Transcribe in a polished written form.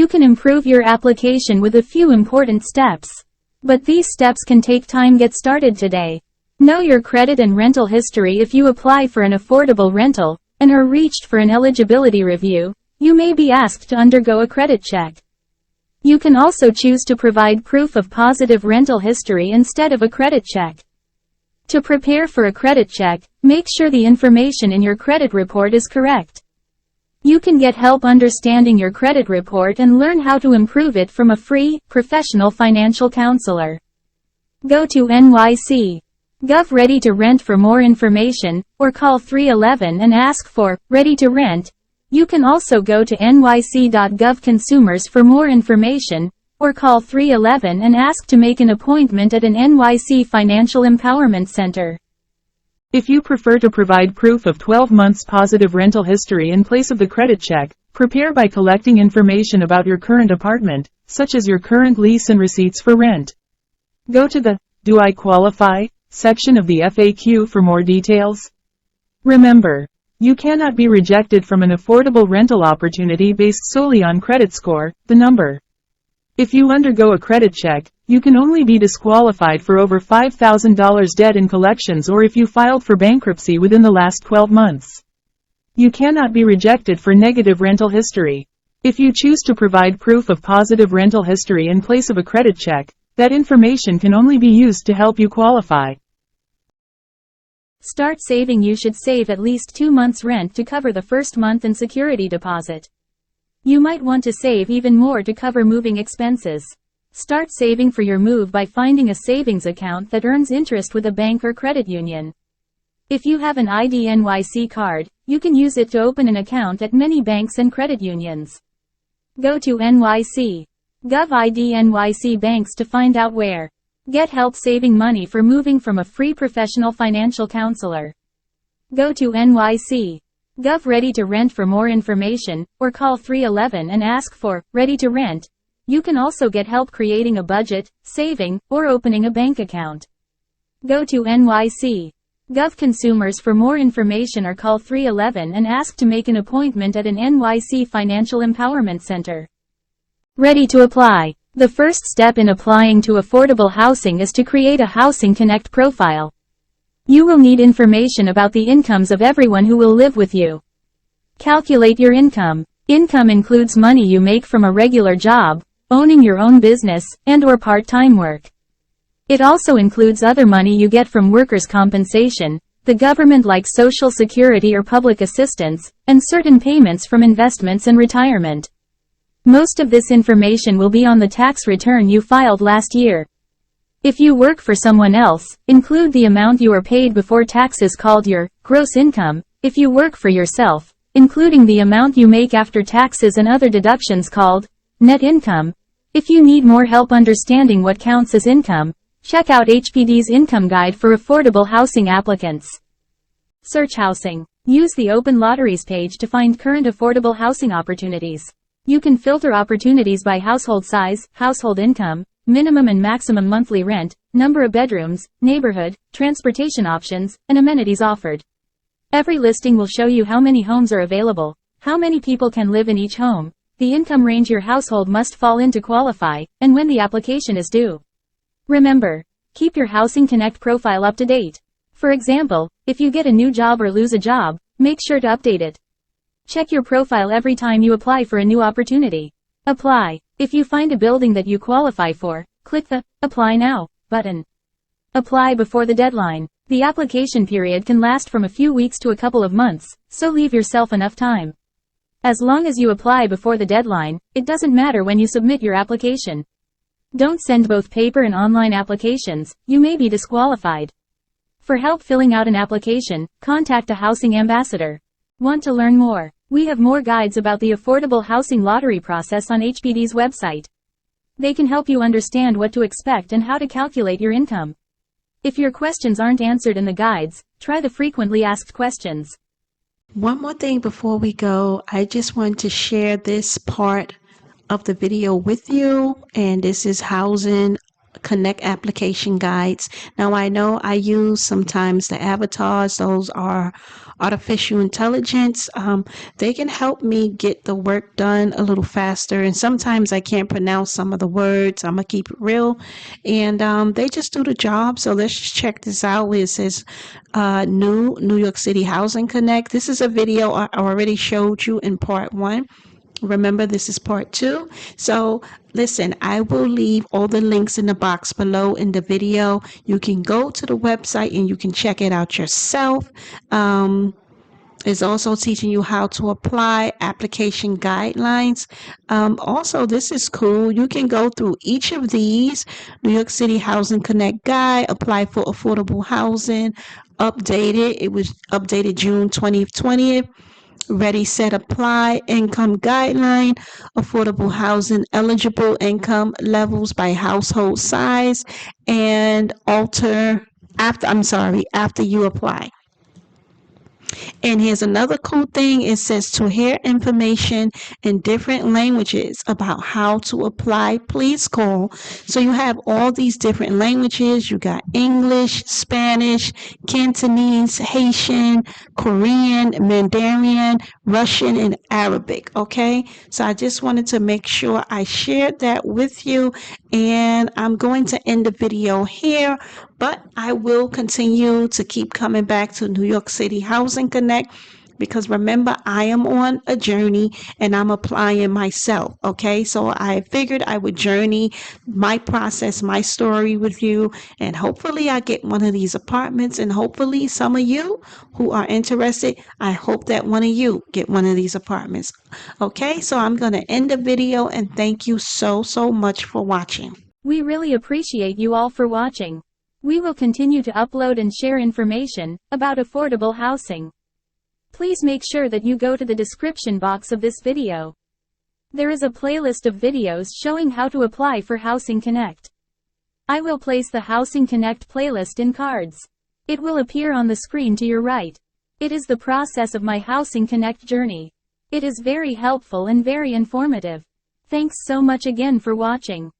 You can improve your application with a few important steps. But these steps can take time. Get started today. Know your credit and rental history. If you apply for an affordable rental and are reached for an eligibility review, you may be asked to undergo a credit check. You can also choose to provide proof of positive rental history instead of a credit check. To prepare for a credit check, make sure the information in your credit report is correct. You can get help understanding your credit report and learn how to improve it from a free, professional financial counselor. Go to NYC.gov Ready to Rent for more information, or call 311 and ask for Ready to Rent. You can also go to nyc.gov Consumers for more information, or call 311 and ask to make an appointment at an NYC Financial Empowerment Center. If you prefer to provide proof of 12 months positive rental history in place of the credit check, prepare by collecting information about your current apartment, such as your current lease and receipts for rent. Go to the Do I Qualify section of the FAQ for more details. Remember, you cannot be rejected from an affordable rental opportunity based solely on credit score, the number. If you undergo a credit check, you can only be disqualified for over $5,000 debt in collections or if you filed for bankruptcy within the last 12 months. You cannot be rejected for negative rental history. If you choose to provide proof of positive rental history in place of a credit check, that information can only be used to help you qualify. Start saving. You should save at least 2 months' rent to cover the first month and security deposit. You might want to save even more to cover moving expenses. Start saving for your move by finding a savings account that earns interest with a bank or credit union. If you have an ID NYC card, you can use it to open an account at many banks and credit unions. Go to NYC.gov ID NYC banks to find out where. Get help saving money for moving from a free professional financial counselor. Go to NYC.gov Ready to Rent for more information, or call 311 and ask for Ready to Rent. You can also get help creating a budget, saving, or opening a bank account. Go to NYC.gov Consumers for more information or call 311 and ask to make an appointment at an NYC Financial Empowerment Center. Ready to apply. The first step in applying to affordable housing is to create a Housing Connect profile. You will need information about the incomes of everyone who will live with you. Calculate your income. Income includes money you make from a regular job, owning your own business, and/or part-time work. It also includes other money you get from workers' compensation, the government like Social Security or public assistance, and certain payments from investments and retirement. Most of this information will be on the tax return you filed last year. If you work for someone else, include the amount you are paid before taxes called your gross income. If you work for yourself, including the amount you make after taxes and other deductions called net income. If you need more help understanding what counts as income, check out HPD's Income Guide for affordable housing applicants. Search housing. Use the Open Lotteries page to find current affordable housing opportunities. You can filter opportunities by household size, household income, minimum and maximum monthly rent, number of bedrooms, neighborhood, transportation options, and amenities offered. Every listing will show you how many homes are available, how many people can live in each home, the income range your household must fall in to qualify, and when the application is due. Remember, keep your Housing Connect profile up to date. For example, if you get a new job or lose a job, make sure to update it. Check your profile every time you apply for a new opportunity. Apply. If you find a building that you qualify for, click the Apply Now button. Apply before the deadline. The application period can last from a few weeks to a couple of months, so leave yourself enough time. As long as you apply before the deadline, it doesn't matter when you submit your application. Don't send both paper and online applications, you may be disqualified. For help filling out an application, contact a housing ambassador. Want to learn more? We have more guides about the affordable housing lottery process on HPD's website. They can help you understand what to expect and how to calculate your income. If your questions aren't answered in the guides, try the frequently asked questions. One more thing before we go, I just want to share this part of the video with you, and this is Housing Connect application guides. Now I know I use sometimes the avatars, those are artificial intelligence. They can help me get the work done a little faster. And sometimes I can't pronounce some of the words. I'm going to keep it real. And they just do the job. So let's just check this out. It says New York City Housing Connect. This is a video I already showed you in part 1. Remember, this is part 2. So listen, I will leave all the links in the box below in the video. You can go to the website and you can check it out yourself. It's also teaching you how to apply application guidelines. Also, this is cool. You can go through each of these. New York City Housing Connect Guide, apply for affordable housing, updated. It was updated June 20th. Ready, Set, Apply, income guideline, affordable housing, eligible income levels by household size, and after you apply. And here's another cool thing. It says to hear information in different languages about how to apply, please call. So you have all these different languages. You got English, Spanish, Cantonese, Haitian, Korean, Mandarin, Russian, and Arabic. Okay. So I just wanted to make sure I shared that with you. And I'm going to end the video here, but I will continue to keep coming back to New York City Housing Connect, because remember, I am on a journey and I'm applying myself. Okay, so I figured I would journey my process, my story with you, and hopefully I get one of these apartments. And hopefully some of you who are interested, I hope that one of you get one of these apartments. Okay, so I'm going to end the video, and thank you so much for watching. We really appreciate you all for watching. We will continue to upload and share information about affordable housing. Please make sure that you go to the description box of this video. There is a playlist of videos showing how to apply for Housing Connect. I will place the Housing Connect playlist in cards. It will appear on the screen to your right. It is the process of my Housing Connect journey. It is very helpful and very informative. Thanks so much again for watching.